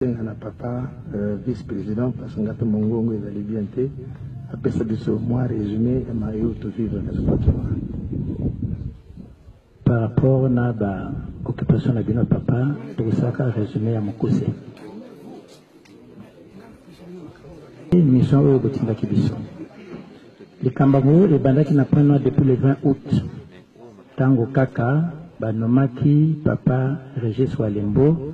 na papa vice-président parce que ngato mongongo ezali bien te apesa biso moi résumé ma yo to vivre na spatula par rapport na ba occupation na bino papa to saka résumé ya mokuse mission oyo botindaki biso likamba ngo ebandaki na point depuis le 20 août tango kaka banomaki papa Régis Walembo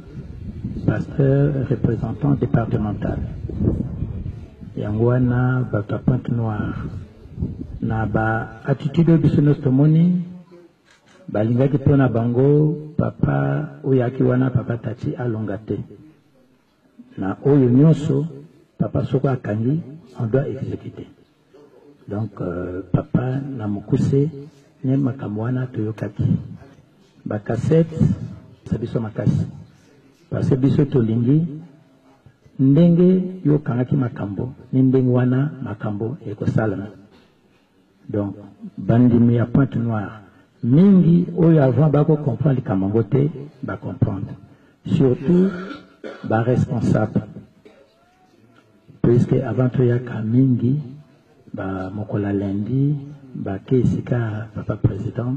pasteur représentant départemental Yangwana bato Pointe Noire na ba attitude biso nostomoni balingaki pona bango papa oyaki wana papa tati alongate na oyo nyonso papa soko akangi on doit exécuter donc papa na mokuse ne makambo wana toyokaki ba cassette sabiso makasi parce que biso tolingi ndenge yo kangaki makambo ni ndenge wana makambo ekosalama donc bandimi ya Pointe Noire mingi oyo avant bako comprendre likambo te ba comprendre surtout ba responsable puisque avant to ya kamingi ba mokola lundi ba kesika papa président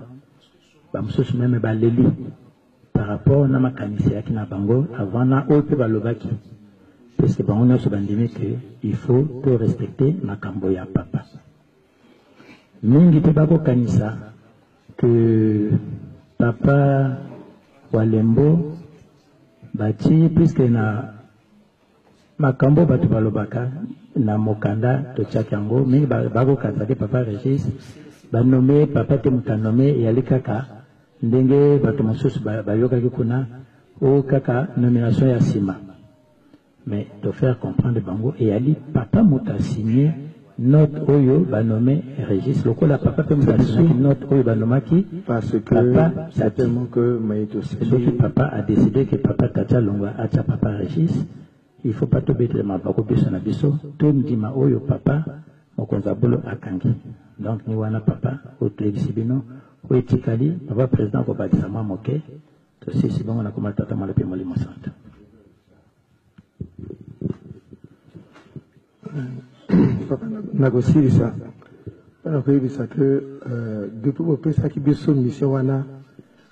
ba msusu même ba leli par rapport na makanisi yaki na bango avant na ope balobaki parce que bango na so bandimi que il faut to respecter makambo ya papa mingi pe bako kanisa que papa Walembo bati puisque na makambo batu balobaka na mokanda to tchakango mingi bako kanisa papa Régis ba nommé papa te mutanome yali kaka ndenge bato mosusu bayokaki kuna o kaka nomination ya sima mais de faire comprendre bango et ali papa muta signé note oyo ba nommé Régis lokola papa pe muta signé note oyo ba nomaki parce que papa certainement que maïto donc papa a décidé que papa Tata Longwa acha papa Régis il faut pas to betre ma bako biso na biso to ndima oyo papa mokonza bolo akangi donc ni wana papa au plébiscibino ou etikali papa président ko bakisa mwa moke to sisi bongo na koma tata mala pe molimo santa papa na kosirisa pana koyebisa que depuis bopesaki biso mission wana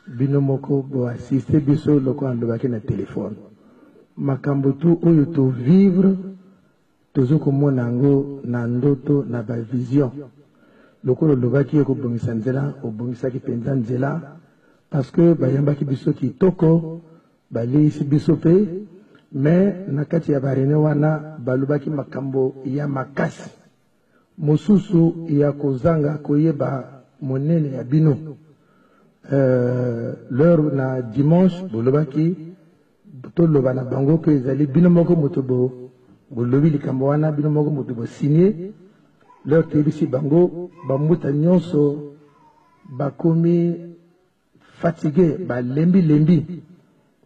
bino moko boassiste biso loko andobaki na telefone makambo tu oyo tovivre tozokomona yango na ndoto na bavision lokolo lobaki ekobongisa nzela obongisaki mpenza nzela parce que bayambaki biso kitoko baleisi biso mpe mais na kati ya barene wana balobaki makambo ya makasi mosusu ya kozanga koyeba monene ya bino l'heure na dimanche bolobaki toloba na bango mpe ezali bino moko moto bolobi likambo wana bino moko moto bosigné leur tebisi bango bambuta nyonso bakomi fatigué balembi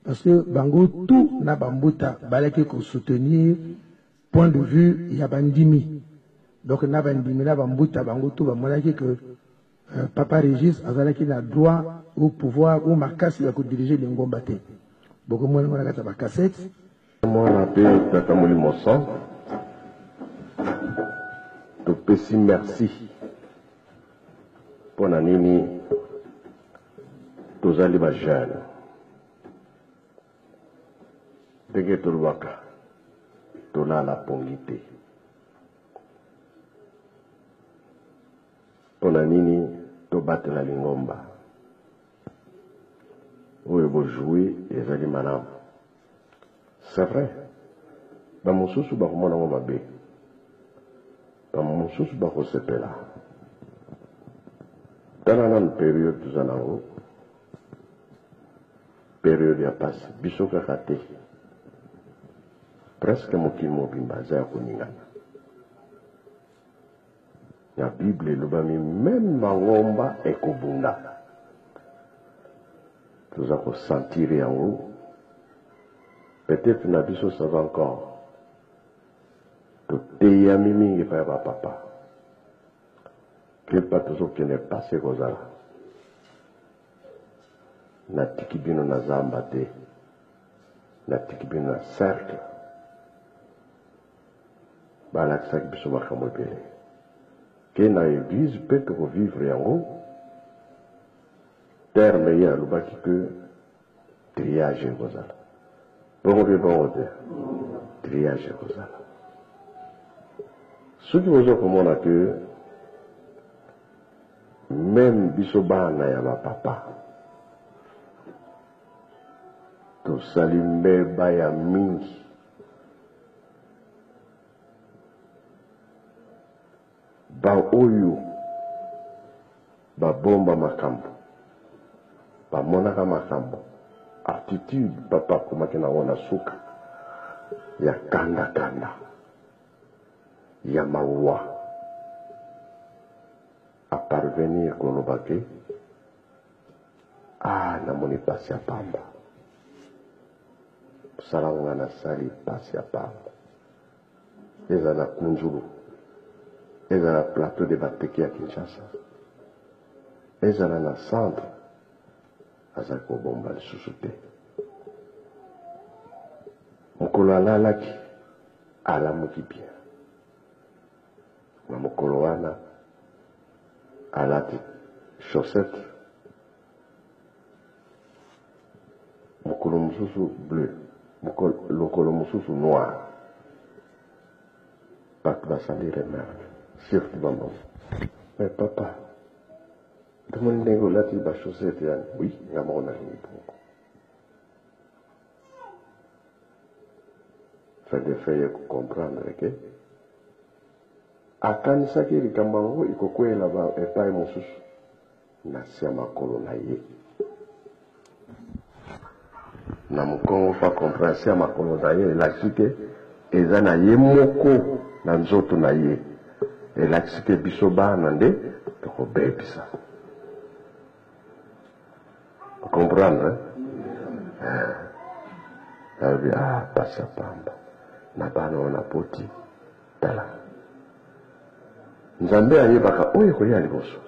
parce que bango tout na bambuta balaki ko soutenir point de vue ya bandimi donc na bandimi na bambuta bango tout bamonaki que papa Régis azalaki na droit au pouvoir ou makasi ya ko diriger lingomba te boko mwana mwana kata ba cassette mwana pe tata molimo sang topesi merci mpona nini tozali bajeune ndenge tolobaka tolala pongi te mpona nini tobatela lingomba oyo bojoue ezali malamu c'est vrai bamosusu bakomona ngo mabe bamosusu bakosepela tala nanu periode toza nango periode ya pasi biso kaka te presque mokili mobimba aza ya koningana na bible elobami meme mangomba ekobunda toza kosentire yango peut-être na biso ça va encore toteyami mingi epai ya bapapa kepa tozokende pase kozala natiki bino na zamba te na tiki bino na cercle balakisaki biso makambo ebele ke na église mpe tokovivre yango terme ye alobaki ke triage ekozala bongo mpe bongo te triage ekozala soki boza komona ke même biso bana ya bapapa tosali mbeba ya mingi baoyo babomba makambo bamonaka makambo attitude papa akomaki nango na suka ya kanda ya mawa aparvenir koloba ke namoni pasi ya pamba salango nga nasali pasi ya pamba eza na kunjulu eza na plateau de bateki ya Kinshasa ezala na centre azali kobomba lisusu te mokolo alalaki alamuki bien na mokolo wana alati chaussette mokolo mosusu bleu lokolo mosusu noir bato basali remarque surtout maman mais papa tomoni ndenge olati bachaussette yani oui nga moko nalingi bongo fedefeye kocomprendre ke akanisaki likambo yango ekokwela epai mosusu na se ya makolo na ye na mokongo fa comprendre se ya makolo na ye elakisi ke eza na ye moko na nzoto na ye elakisi ke biso bana nde tokobebisa comprendre alobi pasi ya pamba na bana wana poti tala nzambe ayebaka oyo ekoya liboso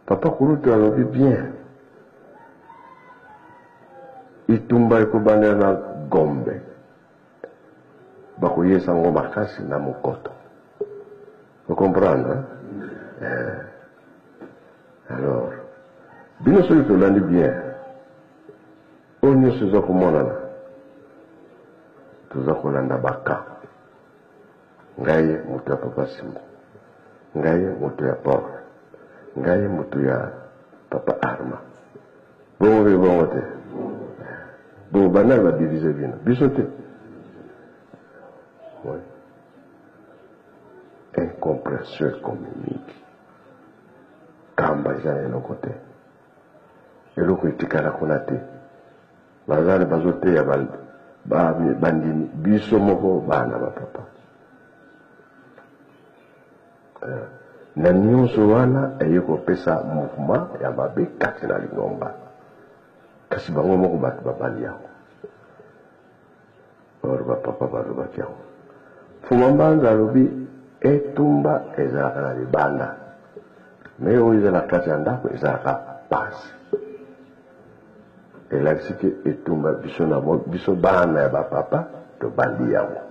papa kulutu alobi bien itumba ekobandela na gombe bakoyesa ngo makasi na mokoto ocomprendre alors bino soki tolandi bien oyo nyonso eza komonana toza kolanda baka ngai moto ya papa Simbo ngai moto ya Paul ngai moto ya papa Arma bongo mpe bongo te bo banani badivize bino biso te incompréhension économique kamba eza na eloko te eloko etikala kuna te bazali bazoteya bandimi biso moko bana bapapa na nyonso wana eye kopesa mouvement ya mabe kati na lingomba kasi bango moko bato babali yango or bapapa balobaki yango fuma mbanza alobi etumba ezalaka na libanda me oyo ezala kati ya ndako ezalaka pasi elakisi ke etumba biso bana ya bapapa tobandi yango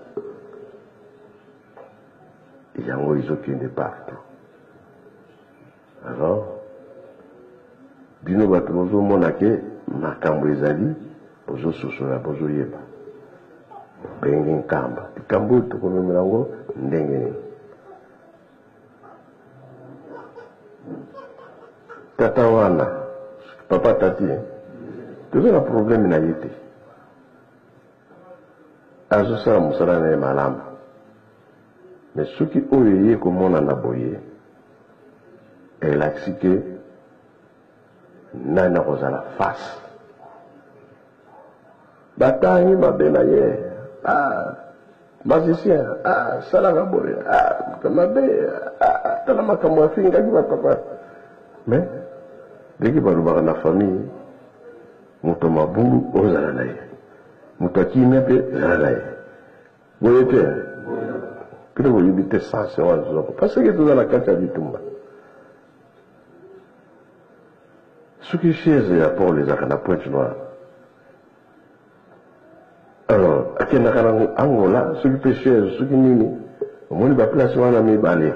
yango ezokende partout alors bino bato bozomona ke makambo ezali bozososola bozoyeba benge nkamba likambo oyo tokomemela yango ndenge nini tata wana papa tati toza na problème na ye te azosala mosala na ye malamu mais soki oyo ye komonana boye elakisi ke nani akozala face batangi mabe na ye magicien salaka boye mabe tala makambo afingaki bapapa mais ndenge balobaka na famille moto mabulu ozala na ye moto akimia mpe ezala na ye boye te pene boyebi te sanse wana tozako parce ke toza na kati ya bitumba soki chaise ya Paul ezalaka na pointe noire akenda kana Angola soki pêcheur soki nini omoni ba place wana mibale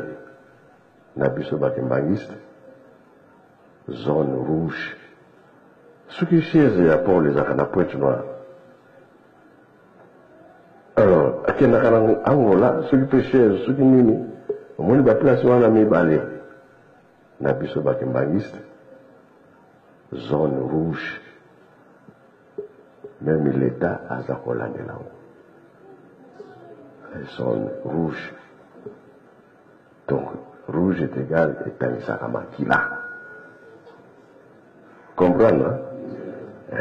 na biso bakembangiste zone rouge soki chaise ya port ezaka na Pointe Noire. Alors akenda kana Angola soki pêcheur soki nini omoni ba place wana mibale na biso bakembangiste zone rouge. Même l'État a sa colonne là. Zone rouge. Donc, rouge est égal à Tanisakama qui là. Comprendre, hein?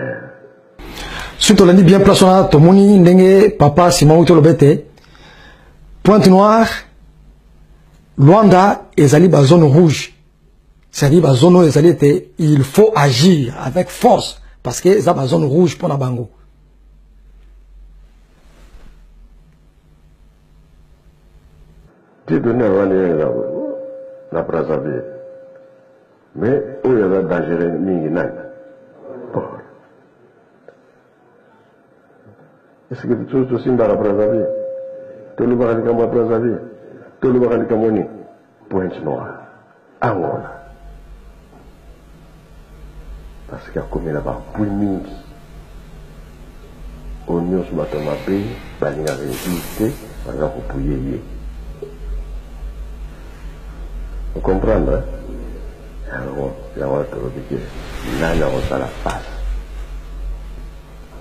Surtout, on a dit bien place, on a Tomoni, Ndenge, Papa, Simon, Utolobete, Pointe Noire, Luanda, et Zali, ba zone rouge. C'est-à-dire, ba zone où il faut agir avec force. Parce que ça va zone rouge pour la bango. Tu donnes la Brazzaville. Mais où il y a dangereux, est-ce que tu es aussi dans la Brazzaville? Tu le vois dans la Brazzaville? Tu le vois dans la Pointe Noire. Angola. Parce qu'il y a comme là-bas, pour mingi, oignons sur ma tomate, balinga résisté, par exemple pour yéyé. Vous comprenez, hein? Alors, il y a un autre qui là, il y a un la face.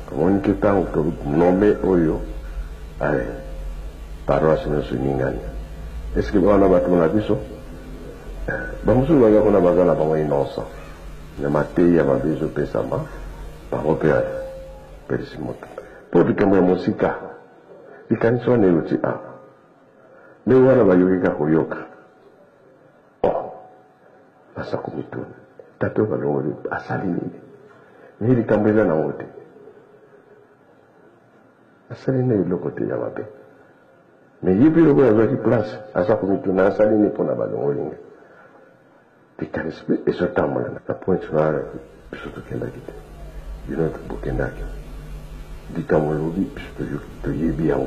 Comme on dit, quand on nomme Oyo, allez, paroisse ne se n'ingane. Est-ce que vous avez un bâtiment là-dessus? Bon, vous avez un bâtiment là-bas, innocent. Le matin, il y a un besoin de pésama, par opéra, périsimoto. Pour que moi, mon sika, il y a une soirée où tu as. Mais où est-ce que tu as yoka? Oh, ça comme tout. Tato va le à salini. Mais il est tombé là dans le côté. À salini, il est le côté, il y a ma paix. Mais il y a plus de place, à ça comme tout, à salini pour la ballon. Et ce temps-là, la Pointe Noire, surtout qu'elle a quitté. Il y a un Burkina. Du temps où l'on dit, je te bien.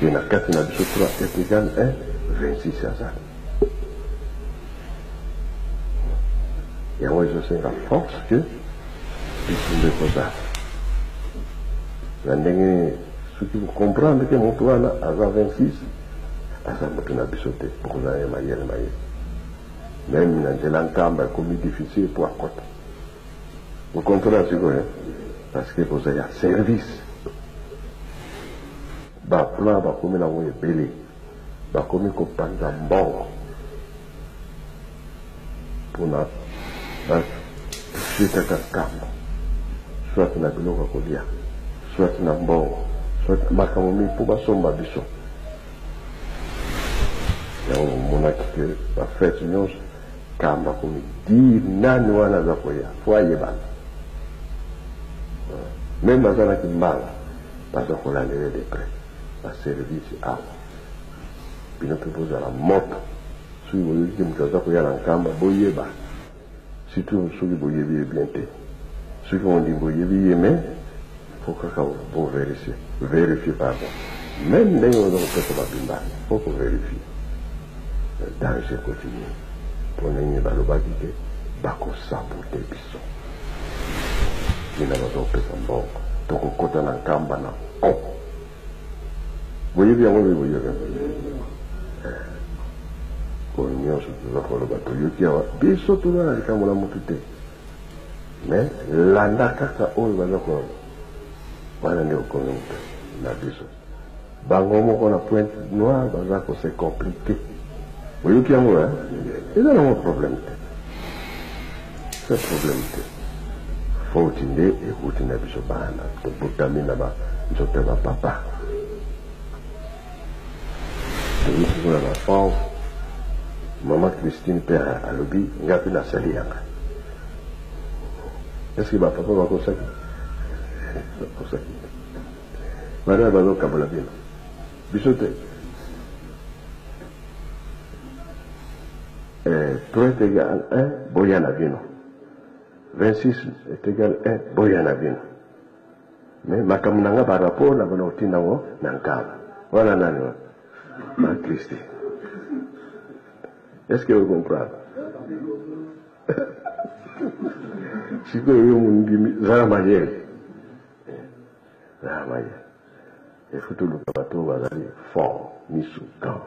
Il y en a 4 qui ont dit, 3 est égal 1, 26 hasards. Et moi, je sais la force que ils sont des causes. La dernière, ce qui vous comprendre que mon toit là, à 26, à ça, je vais bisoter pour que vous ayez maillé. Même dans l'encambre, comme difficile pour à côté. Vous comprenez ce que c'est? Parce que vous avez un service. Bah, plan, bah, comme la moue est belé. Bah, comme il faut prendre un bon. Pour la, bah, c'est un camp. Soit un abino à Kodia. Soit un bon. Soit ma camomi pour ma sombre bichon. Il y a un monarque qui va faire une chose. Kamba kumi di nani wana za koya foye bana même bazana ki mbala baza kolandele de près ba service a bino propose la moto si vous voulez que mutaza koya na kamba boyeba surtout soki boyebi bien te soki on dit boyebi yeme faut que vous vérifier pardon même ndenge on doit faire ba bimba faut que vérifier danger continue. Pour les balobaki que bako saboter biso. Il n'a pas de bon. Donc on compte en kamba na. Oh. Voyez bien, vous voyez bien. Pour nous, je vais le bateau. Il y a biso tout là, quand on a monté. Mais l'andaka ka on va le faire. Voilà ne connaît la biso. Bango mo na Pointe Noire, bazako c'est compliqué. Vous voyez qu'il y a un il y a un problème. C'est un problème. Il faut utiliser et vous tenez à Bishobana. Pour terminer là-bas, je te vois papa. Je vous la femme. Maman Christine Père à l'objet, il y a plus la salle. Est-ce que papa va consacrer? Madame va donc à la ville. Bichoté. 3 est égal à 1, Boyana Vino. 26 est égal à 1, Boyana Vino. mais makamnanga par rapport na bana otinango nankala wana nani wa ma Christi. Est-ce que vous comprenez? Si vous avez Zara Mayel, il faut tout le bateau va aller fort, ni sous camp.